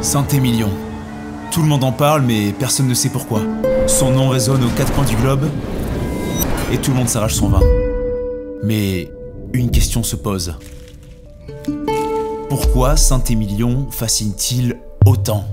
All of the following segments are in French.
Saint-Émilion. Tout le monde en parle, mais personne ne sait pourquoi. Son nom résonne aux quatre coins du globe, et tout le monde s'arrache son vin. Mais une question se pose. Pourquoi Saint-Émilion fascine-t-il autant?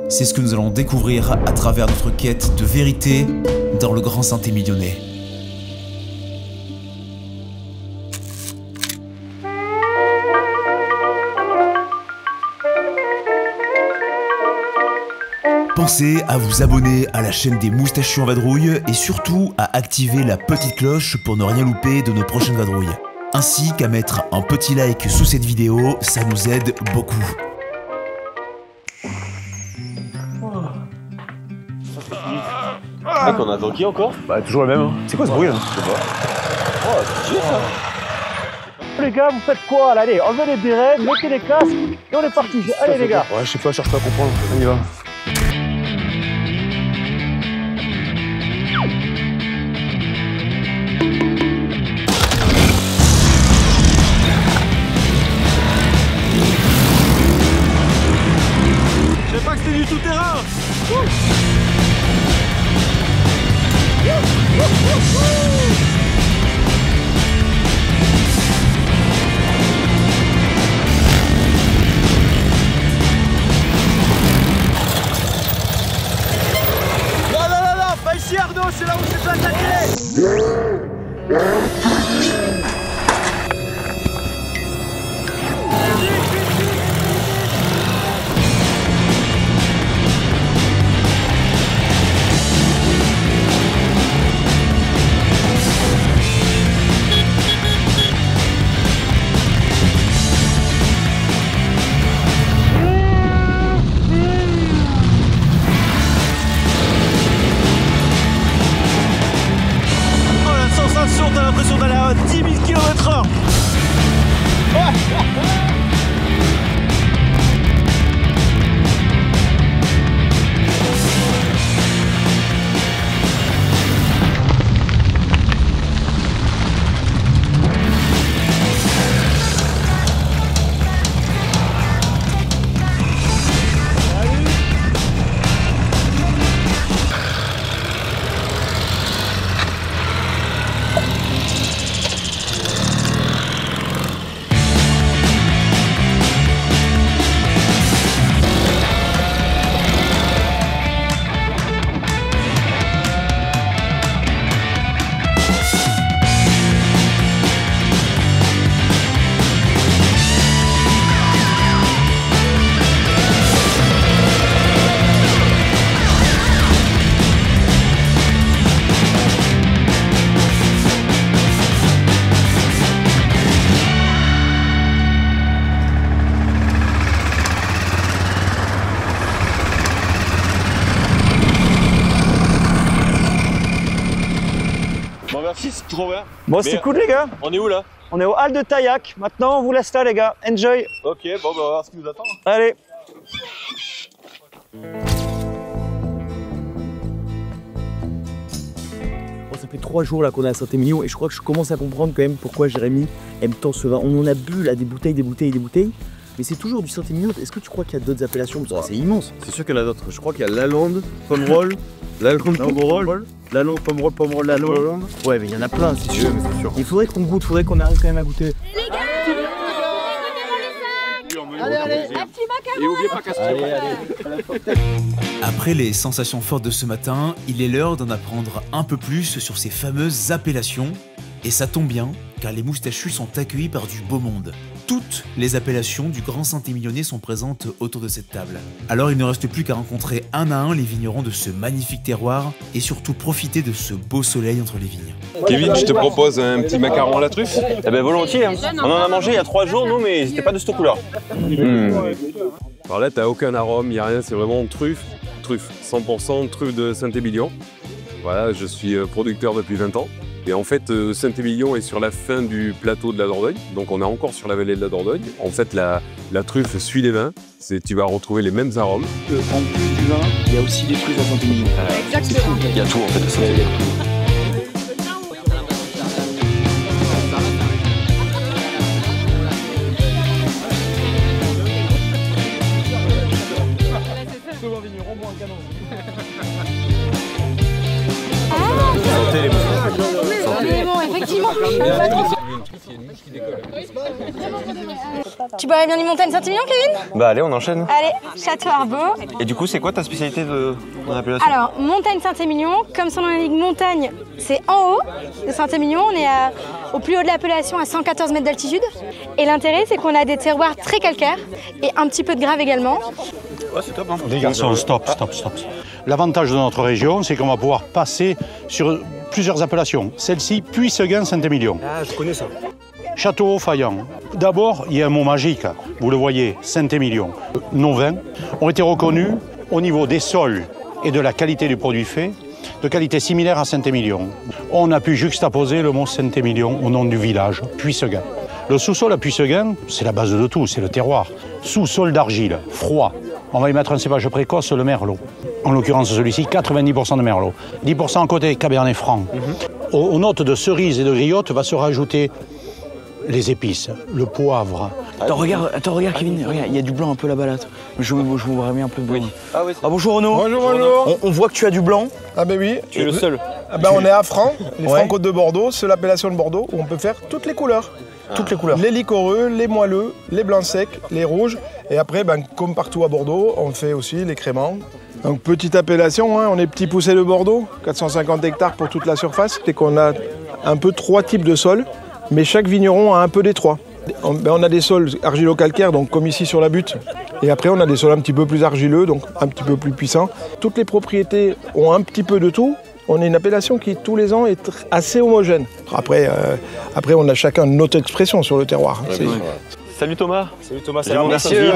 C'est ce que nous allons découvrir à travers notre quête de vérité dans le Grand Saint-Émilionnais. Pensez à vous abonner à la chaîne des Moustachus en vadrouille et surtout à activer la petite cloche pour ne rien louper de nos prochaines vadrouilles. Ainsi qu'à mettre un petit like sous cette vidéo, ça nous aide beaucoup. Mec, on attend qui encore? Bah toujours le même. Hein. C'est quoi ce bruit là? Je sais pas. Oh, c'est dur ça. Les gars, vous faites quoi là? Allez, enlevez les bérets, mettez les casques et on est parti. Allez les gars. Ouais, je sais pas, je cherche pas à comprendre. On y va. Je savais pas que c'était du tout-terrain. Non, pas ici Arnaud, c'est là où c'est pas attaqué. T'as l'impression d'aller à 10 000 km/h. Bon merci, c'est trop bien. Bon, c'est cool les gars. On est où là? On est au hall de Taillac. Maintenant, on vous laisse là les gars. Enjoy. Ok, bon bah on va voir ce qui nous attend. Allez. Bon, ça fait 3 jours là qu'on est à Saint-Émilion et je crois que je commence à comprendre quand même pourquoi Jérémy aime tant ce vin. On en a bu là des bouteilles, mais c'est toujours du Saint-Émilion. Est-ce que tu crois qu'il y a d'autres appellations? Parce que c'est immense. C'est sûr qu'il y en a d'autres. Je crois qu'il y a Lalande, Pomerol, Lalande, Pomerol, Lalande, Pomerol, Lalande. Ouais, mais il y en a plein, c'est sûr. C'est sûr. Il faudrait qu'on goûte, faudrait qu'on arrive quand même à goûter. Les gars, allez, un petit macaron. Et oubliez pas Castillon. Après les sensations fortes de ce matin, il est l'heure d'en apprendre un peu plus sur ces fameuses appellations. Et ça tombe bien, car les Moustachus sont accueillis par du beau monde. Toutes les appellations du Grand Saint-Émilionnais sont présentes autour de cette table. Alors il ne reste plus qu'à rencontrer un à un les vignerons de ce magnifique terroir et surtout profiter de ce beau soleil entre les vignes. Kevin, je te propose un petit macaron à la truffe. Eh ben volontiers, hein. On en a mangé il y a 3 jours nous, mais c'était pas de cette couleur. Alors là, t'as aucun arôme, il n'y a rien, c'est vraiment truffe, 100% truffe de Saint-Émilion. Voilà, je suis producteur depuis 20 ans. Et en fait, Saint-Émilion est sur la fin du plateau de la Dordogne, donc on est encore sur la vallée de la Dordogne. En fait, la truffe suit les vins, tu vas retrouver les mêmes arômes. En plus du vin, il y a aussi des trucs à Saint-Émilion. Exactement. Il y a tout en fait à Saint-Émilion. Sentez les mousses. Mais bon, effectivement. Tu boirais bien du Montagne Saint-Émilion, Kevin? Bah allez, on enchaîne. Allez, Château Arbeau. Et du coup, c'est quoi ta spécialité de ton appellation? Alors, Montagne Saint-Émilion, comme son nom l'indique, montagne, c'est en haut de Saint-Émilion. On est au plus haut de l'appellation, à 114 mètres d'altitude. Et l'intérêt, c'est qu'on a des terroirs très calcaires et un petit peu de grave également. Ouais, c'est top, hein. Les garçons, stop. L'avantage de notre région, c'est qu'on va pouvoir passer sur plusieurs appellations. Celle-ci, Puy-Seguin, Saint-Émilion. Ah, je connais ça. Château-Haut-Faillant. D'abord, il y a un mot magique, vous le voyez, Saint-Émilion. Nos vins ont été reconnus au niveau des sols et de la qualité du produit fait, de qualité similaire à Saint-Émilion. On a pu juxtaposer le mot Saint-Émilion au nom du village, Puy-Seguin. Le sous-sol à Puy-Seguin, c'est la base de tout, c'est le terroir. Sous-sol d'argile, froid. On va y mettre un cépage précoce, le merlot. En l'occurrence, celui-ci, 90% de merlot. 10% côté cabernet franc. Aux notes de cerise et de griotte va se rajouter les épices, le poivre. Attends, regarde Kevin, regarde, il y a du blanc un peu là-bas là. Je vous vois bien un peu de blanc. Ah oui. Ah bonjour Renaud. Bonjour. On voit que tu as du blanc. Ah ben oui. Tu es le seul. Ah ben on est à Franc, les Francs-Côtes de Bordeaux, c'est l'appellation de Bordeaux où on peut faire toutes les couleurs. Toutes les couleurs. Les liquoreux, les moelleux, les blancs secs, les rouges. Et après, ben, comme partout à Bordeaux, on fait aussi les créments. Donc petite appellation, hein, on est petit poussé de Bordeaux, 450 hectares pour toute la surface. C'est qu'on a un peu 3 types de sols, mais chaque vigneron a un peu des 3. On a des sols argilo-calcaires, donc comme ici sur la butte. Et après, on a des sols un petit peu plus argileux, donc un petit peu plus puissants. Toutes les propriétés ont un petit peu de tout. On est une appellation qui, tous les ans, est assez homogène. Après, on a chacun notre expression sur le terroir. Salut Thomas. Salut Thomas, Salut mon monsieur.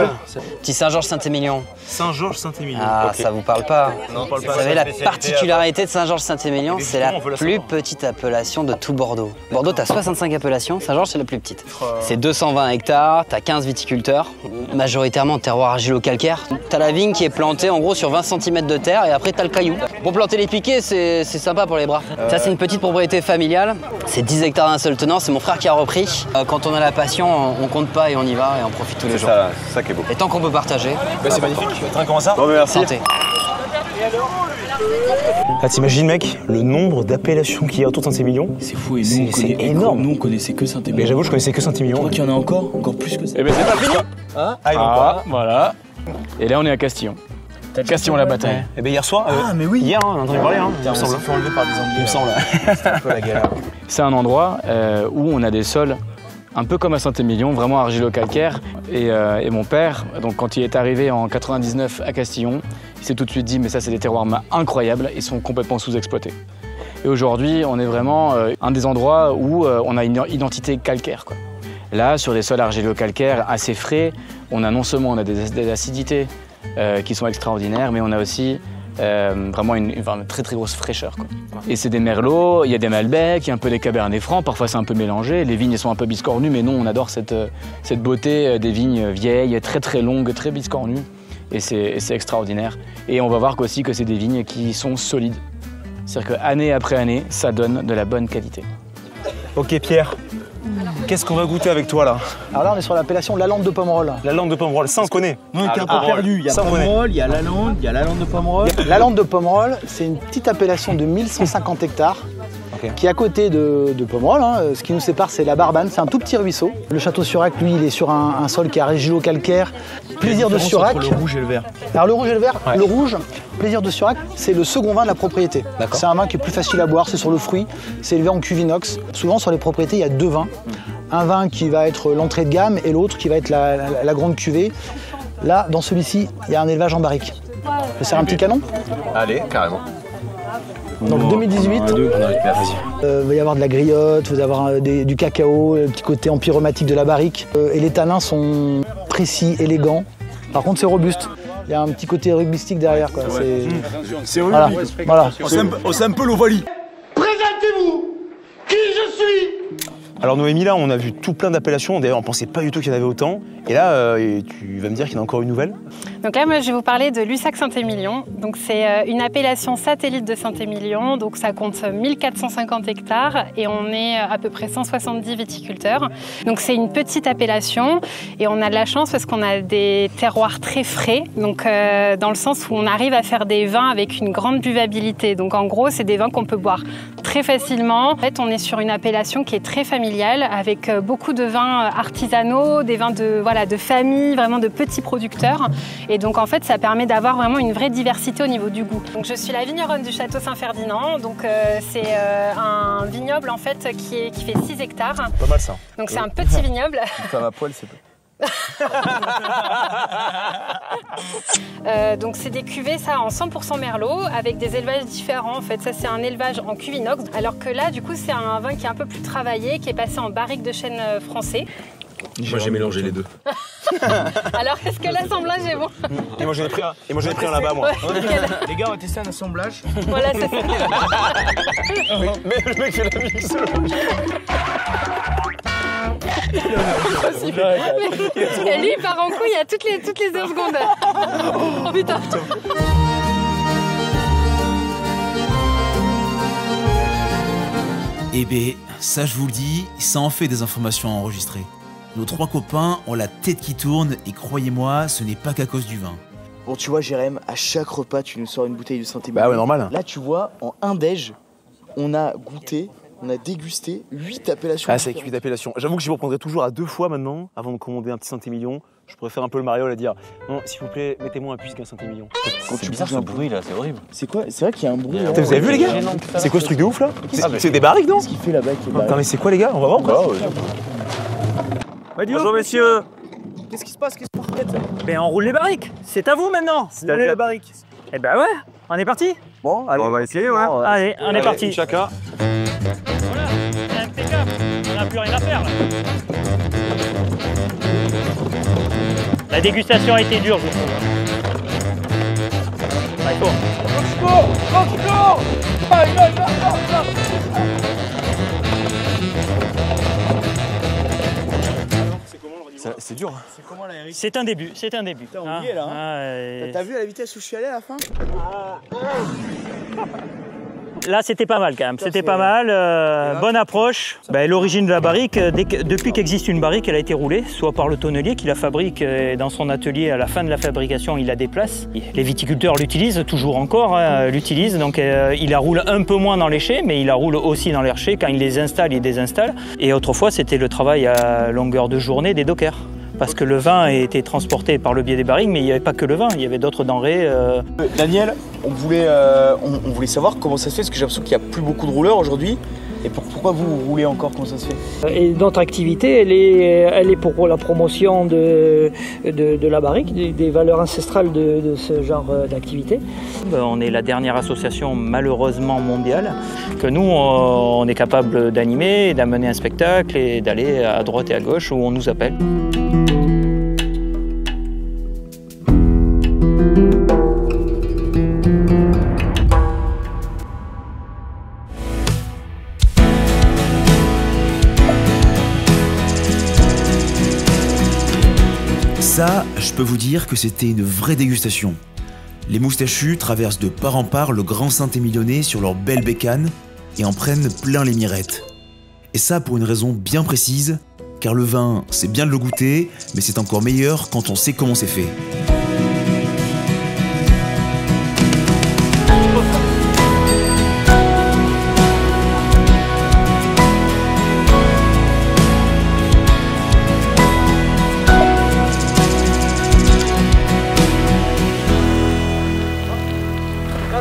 Petit Saint-Georges-Saint-Émilion. Saint-Georges-Saint-Émilion. Ah, Ok. ça vous parle pas? Non, Vous savez, la particularité de Saint-Georges-Saint-Émilion, c'est la plus petite appellation de tout Bordeaux. Bordeaux, t'as 65 appellations, Saint-Georges, c'est la plus petite. C'est 220 hectares, t'as 15 viticulteurs, majoritairement terroir argilo-calcaire. T'as la vigne qui est plantée en gros sur 20 cm de terre et après t'as le caillou. Pour planter les piquets, c'est sympa pour les bras. Ça, c'est une petite propriété familiale. C'est 10 hectares d'un seul tenant, c'est mon frère qui a repris. Quand on a la passion, on compte pas et on y va et on profite tous les jours. C'est ça qui est beau. Et tant qu'on peut partager, C'est magnifique. Comment ça? Bon, mais merci. santé. Ah, t'imagines mec, le nombre d'appellations qu'il y a autour de Saint-Émilion? C'est fou, et C'est énorme. Nous on connaissait que Saint-Émilion. Mais j'avoue, je connaissais que Saint-Émilion. Je crois qu'il y en a encore plus que ça. Eh ben c'est pas fini. Voilà. Et là on est à Castillon. Castillon la bataille. Eh ben hier soir. mais oui. Hier, on a entendu parler. Il me semble. Il me semble. C'est un endroit où on a des sols un peu comme à Saint-Émilion, vraiment argilo-calcaire. Et mon père, donc quand il est arrivé en 99 à Castillon, il s'est tout de suite dit mais ça c'est des terroirs incroyables, ils sont complètement sous-exploités. Et aujourd'hui, on est vraiment un des endroits où on a une identité calcaire, quoi. Là, sur des sols argilo-calcaires assez frais, on a non seulement des acidités qui sont extraordinaires, mais on a aussi vraiment une très très grosse fraîcheur, quoi. Et c'est des merlots, il y a des malbecs, il y a un peu des cabernets francs, parfois c'est un peu mélangé, les vignes sont un peu biscornues, mais non, on adore cette beauté des vignes vieilles, très très longues, très biscornues, et c'est extraordinaire. Et on va voir aussi que c'est des vignes qui sont solides, c'est-à-dire qu'année après année, ça donne de la bonne qualité. Ok Pierre, qu'est-ce qu'on va goûter avec toi là? Alors là, on est sur l'appellation Lalande de Pomerol. La lande de Pomerol, ça on connaît. On est un peu perdu. Il y a ça, on connaît. Pomerol, il y a Lalande, il y a Lalande de Pomerol. Lalande de Pomerol, c'est une petite appellation de 1150 hectares. Qui est à côté de Pomerol, hein. Ce qui nous sépare, c'est la Barbane, c'est un tout petit ruisseau. Le château Surac, lui, il est sur un sol qui est argilo-calcaire. Plaisir de Surac. Le rouge et le vert. Alors le rouge et le vert, le rouge, Plaisir de Surac, c'est le second vin de la propriété. C'est un vin qui est plus facile à boire, c'est sur le fruit, c'est élevé en cuve inox. Souvent sur les propriétés, il y a deux vins. Un vin qui va être l'entrée de gamme et l'autre qui va être la grande cuvée. Là, dans celui-ci, il y a un élevage en barrique. Je sers un petit canon? Allez, carrément. Donc 2018, il va y avoir de la griotte, il va y avoir du cacao, le petit côté empyromatique de la barrique. Et les tanins sont précis, élégants. Par contre, c'est robuste. Il y a un petit côté rugbystique derrière, quoi. C'est rugby. Voilà. C'est un peu l'Ovalie. Présentez-vous qui je suis. Alors Noémie, là on a vu tout plein d'appellations, d'ailleurs on pensait pas du tout qu'il y en avait autant. Et là, tu vas me dire qu'il y en a encore une nouvelle? Donc là, moi, je vais vous parler de Lussac Saint-Émilion. Donc c'est une appellation satellite de Saint-Émilion. Donc ça compte 1450 hectares et on est à peu près 170 viticulteurs. Donc c'est une petite appellation et on a de la chance parce qu'on a des terroirs très frais. Donc dans le sens où on arrive à faire des vins avec une grande buvabilité. Donc en gros, c'est des vins qu'on peut boire très facilement. En fait, on est sur une appellation qui est très familiale avec beaucoup de vins artisanaux, des vins de famille, vraiment de petits producteurs. Et donc en fait, ça permet d'avoir vraiment une vraie diversité au niveau du goût. Donc je suis la vigneronne du château Saint-Ferdinand. Donc c'est un vignoble en fait qui fait 6 hectares. Pas mal ça. Donc c'est un petit vignoble. Ça va à poil, c'est peu. Donc c'est des cuvées ça en 100% merlot avec des élevages différents en fait. Ça c'est un élevage en cuve inox alors que là du coup c'est un vin qui est un peu plus travaillé qui est passé en barrique de chêne français. Moi j'ai mélangé les deux. Alors est-ce que l'assemblage est bon? Et moi j'en ai pris un là-bas moi. Les gars on va tester un assemblage. Voilà c'est ça. Mais le mec fait la mix. Et lui il part en couille à toutes les 2 secondes. Oh putain. Eh ben, ça je vous le dis, ça en fait des informations à enregistrer. Nos 3 copains ont la tête qui tourne et croyez-moi, ce n'est pas qu'à cause du vin. Bon, tu vois, Jérém, à chaque repas, tu nous sors une bouteille de Saint-Émilion. Bah ouais, normal. Là, tu vois, en un déj, on a goûté, on a dégusté 8 appellations. Ah, c'est avec 8 appellations. J'avoue que j'y reprendrai toujours à 2 fois maintenant, avant de commander un petit Saint-Émilion. Je préfère un peu le mariole à dire non, s'il vous plaît, mettez-moi un plus qu'un Saint-Émilion. Quand tu bizarre ce bruit là, c'est horrible. C'est quoi? C'est vrai qu'il y a un bruit. Vous avez vu les gars? C'est quoi ce truc de ouf là? C'est des barriques non? Qu'est-ce qu'il fait là-bas avec les barriques? Non mais c'est quoi les gars? On va voir quoi? Bonjour messieurs. Qu'est-ce qui se passe? Qu'est-ce qu'on fait? Ben on roule les barriques. C'est à vous maintenant. C'est à les barriques. Eh ben ouais, on est parti. Bon, allez. On va essayer ouais. Allez, on est parti. Chacun. Voilà, c'est impeccable. On n'a plus rien à faire là. La dégustation a été dure, je trouve. Allez, cours. C'est dur. C'est comment la Eric? C'est un début, c'est un début. Putain, on y est là. Hein. T'as vu à la vitesse où je suis allé à la fin? Là, c'était pas mal quand même. C'était pas mal. Bonne approche. L'origine de la barrique, depuis qu'existe une barrique, elle a été roulée, soit par le tonnelier qui la fabrique dans son atelier. À la fin de la fabrication, il la déplace. Les viticulteurs l'utilisent toujours encore. L'utilisent. Donc, il la roule un peu moins dans les chais, mais il la roule aussi dans les chais. Quand il les installe, il désinstalle. Et autrefois, c'était le travail à longueur de journée des dockers. Parce que le vin était transporté par le biais des barriques, mais il n'y avait pas que le vin, il y avait d'autres denrées. Daniel, on voulait savoir comment ça se fait, parce que j'ai l'impression qu'il n'y a plus beaucoup de rouleurs aujourd'hui. Et pourquoi vous roulez encore? Comment ça se fait? Et notre activité, elle est pour la promotion de la barrique, des valeurs ancestrales de ce genre d'activité. On est la dernière association malheureusement mondiale que nous, on est capable d'animer, d'amener un spectacle et d'aller à droite et à gauche où on nous appelle. Ça, je peux vous dire que c'était une vraie dégustation. Les moustachus traversent de part en part le Grand Saint-Émilionnais sur leur belle bécane et en prennent plein les mirettes. Et ça pour une raison bien précise, car le vin, c'est bien de le goûter, mais c'est encore meilleur quand on sait comment c'est fait.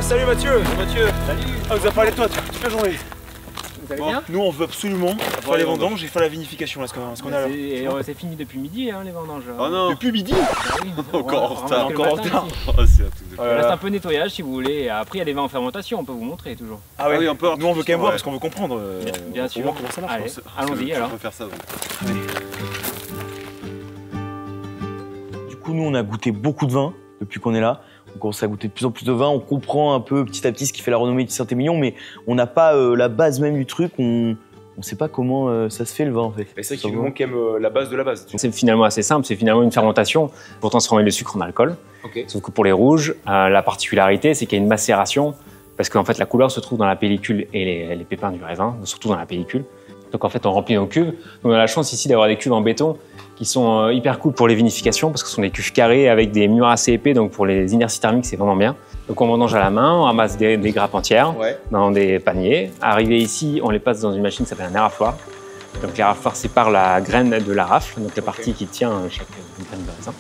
Salut Mathieu. Salut. Ah, vous avez parlé de toi toute la journée. Vous allez bien? Nous on veut absolument faire les vendanges et faire la vinification là, ce qu'on a là. C'est fini depuis midi les vendanges. Oh non. Depuis midi? Encore en retard. Encore en retard. Il reste un peu de nettoyage si vous voulez. Après il y a des vins en fermentation, on peut vous montrer toujours. Ah oui, on peut. Nous on veut quand même voir parce qu'on veut comprendre. Bien sûr. Comment ça marche. Allons-y alors. On peut faire ça. Du coup nous on a goûté beaucoup de vin depuis qu'on est là. On commence à goûter de plus en plus de vin, on comprend un peu petit à petit ce qui fait la renommée du Saint-Émilion, mais on n'a pas la base même du truc, on on ne sait pas comment ça se fait le vin en fait. C'est vrai qu'il nous manque quand même la base de la base. C'est finalement assez simple, c'est finalement une fermentation pour transformer le sucre en alcool. Sauf que pour les rouges, la particularité c'est qu'il y a une macération parce qu'en fait la couleur se trouve dans la pellicule et les pépins du raisin, surtout dans la pellicule. Donc en fait on remplit nos cuves. On a la chance ici d'avoir des cuves en béton qui sont hyper cool pour les vinifications parce que ce sont des cuves carrées avec des murs assez épais, donc pour les inerties thermiques c'est vraiment bien. Donc on vendange à la main, on ramasse des grappes entières dans des paniers. Arrivé ici, on les passe dans une machine qui s'appelle un érafloir. Donc l'érafloir sépare la graine de la rafle, donc la partie qui tient chaque graine de raisin.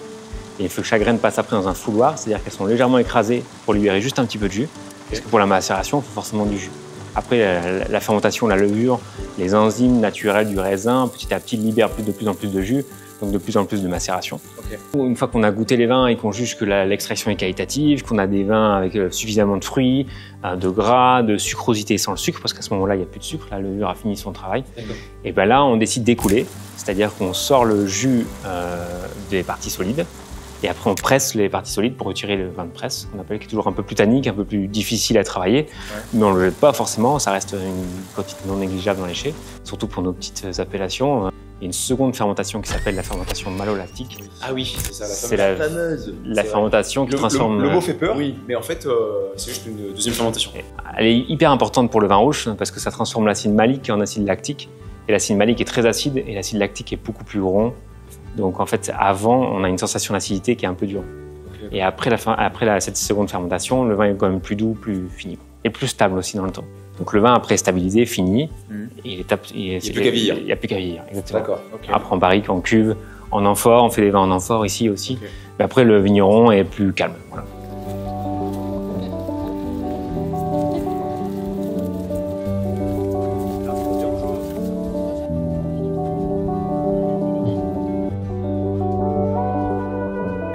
Et il faut que chaque graine passe après dans un fouloir, c'est-à-dire qu'elles sont légèrement écrasées pour libérer juste un petit peu de jus. Parce que pour la macération, il faut forcément du jus. Après, la fermentation, la levure, les enzymes naturelles du raisin, petit à petit, libèrent de plus en plus de jus, donc de plus en plus de macération. Une fois qu'on a goûté les vins et qu'on juge que l'extraction est qualitative, qu'on a des vins avec suffisamment de fruits, de gras, de sucrosité sans le sucre, parce qu'à ce moment-là, il n'y a plus de sucre, la levure a fini son travail. Et bien là, on décide d'écouler, c'est-à-dire qu'on sort le jus des parties solides, et après on presse les parties solides pour retirer le vin de presse, qu'on appelle, qui est toujours un peu plus tannique, un peu plus difficile à travailler, mais on ne le jette pas forcément, ça reste une quantité non négligeable dans les chais, surtout pour nos petites appellations. Il y a une seconde fermentation qui s'appelle la fermentation malolactique. Ah oui, c'est ça, la fameuse. La fermentation qui transforme... Le mot fait peur, oui, mais en fait, c'est juste une deuxième fermentation. Elle est hyper importante pour le vin rouge parce que ça transforme l'acide malique en acide lactique. Et l'acide malique est très acide et l'acide lactique est beaucoup plus rond. Donc en fait, avant, on a une sensation d'acidité qui est un peu dure. Et après cette seconde fermentation, le vin est quand même plus doux, plus fini. Et plus stable aussi dans le temps. Donc le vin, après stabilisé, fini. Et il n'y a plus qu'à vieillir. Il n'y a plus qu'à vieillir, exactement. D'accord. Après en barrique, en cuve, en amphore, on fait des vins en amphore ici aussi. Mais après, le vigneron est plus calme. Voilà.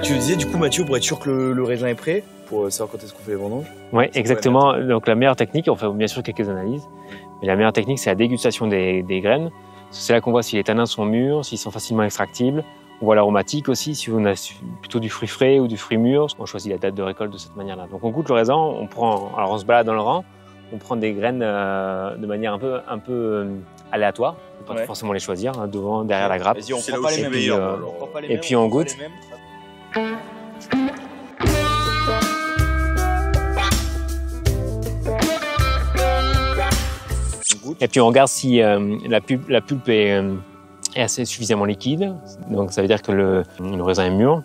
Tu le disais, du coup, Mathieu, pour être sûr que le raisin est prêt, pour savoir quand est-ce qu'on fait les vendanges. Oui, exactement. Donc la meilleure technique, on fait bien sûr quelques analyses, mais la meilleure technique, c'est la dégustation des graines. C'est là qu'on voit si les tanins sont mûrs, s'ils sont facilement extractibles. On voit l'aromatique aussi, si on a plutôt du fruit frais ou du fruit mûr. On choisit la date de récolte de cette manière-là. Donc on goûte le raisin, alors on se balade dans le rang, on prend des graines de manière un peu aléatoire. On ne peut pas forcément les choisir, hein, devant, derrière la grappe. Vas-y, on prend pas les mêmes. Et puis on goûte. Et puis on regarde si la pulpe est assez suffisamment liquide. Donc ça veut dire que le raisin est mûr.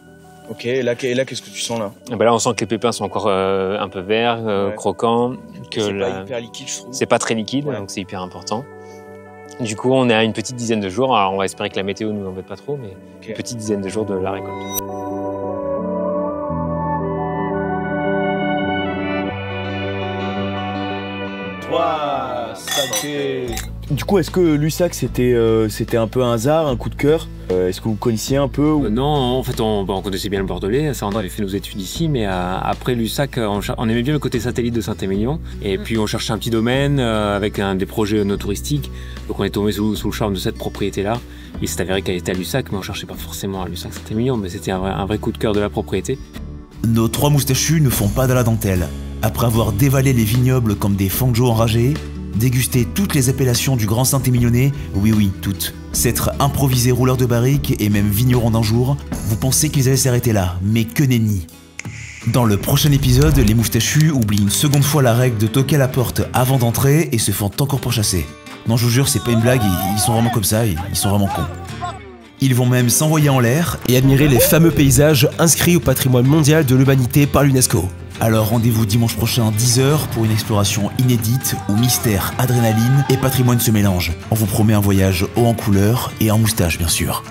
Ok, et là qu'est-ce que tu sens là? Et ben là on sent que les pépins sont encore un peu verts, croquants. C'est pas hyper liquide, je trouve. C'est pas très liquide, donc c'est hyper important. Du coup on est à une petite dizaine de jours. Alors on va espérer que la météo nous embête pas trop, mais une petite dizaine de jours de la récolte. Du coup, est-ce que Lussac c'était un peu un hasard, un coup de cœur? Est-ce que vous connaissiez un peu ou... Non, en fait on connaissait bien le Bordelais, Sandra avait fait nos études ici, mais après Lussac, on aimait bien le côté satellite de Saint-Émilion, et puis on cherchait un petit domaine avec des projets no touristiques, donc on est tombé sous le charme de cette propriété-là. Il s'est avéré qu'elle était à Lussac, mais on cherchait pas forcément à Lussac-Saint-Émilion, mais c'était un vrai coup de cœur de la propriété. Nos trois moustachus ne font pas de la dentelle. Après avoir dévalé les vignobles comme des fangos enragés, déguster toutes les appellations du Grand Saint-Émilionnais, oui, toutes. S'être improvisé rouleur de barrique et même vigneron d'un jour, vous pensez qu'ils allaient s'arrêter là, mais que nenni. Dans le prochain épisode, les moustachus oublient une seconde fois la règle de toquer à la porte avant d'entrer et se font encore pourchasser. Non, je vous jure, c'est pas une blague, ils sont vraiment comme ça, ils sont vraiment cons. Ils vont même s'envoyer en l'air et admirer les fameux paysages inscrits au patrimoine mondial de l'humanité par l'UNESCO. Alors rendez-vous dimanche prochain à 10h pour une exploration inédite où mystère, adrénaline et patrimoine se mélangent. On vous promet un voyage haut en couleur et en moustache bien sûr.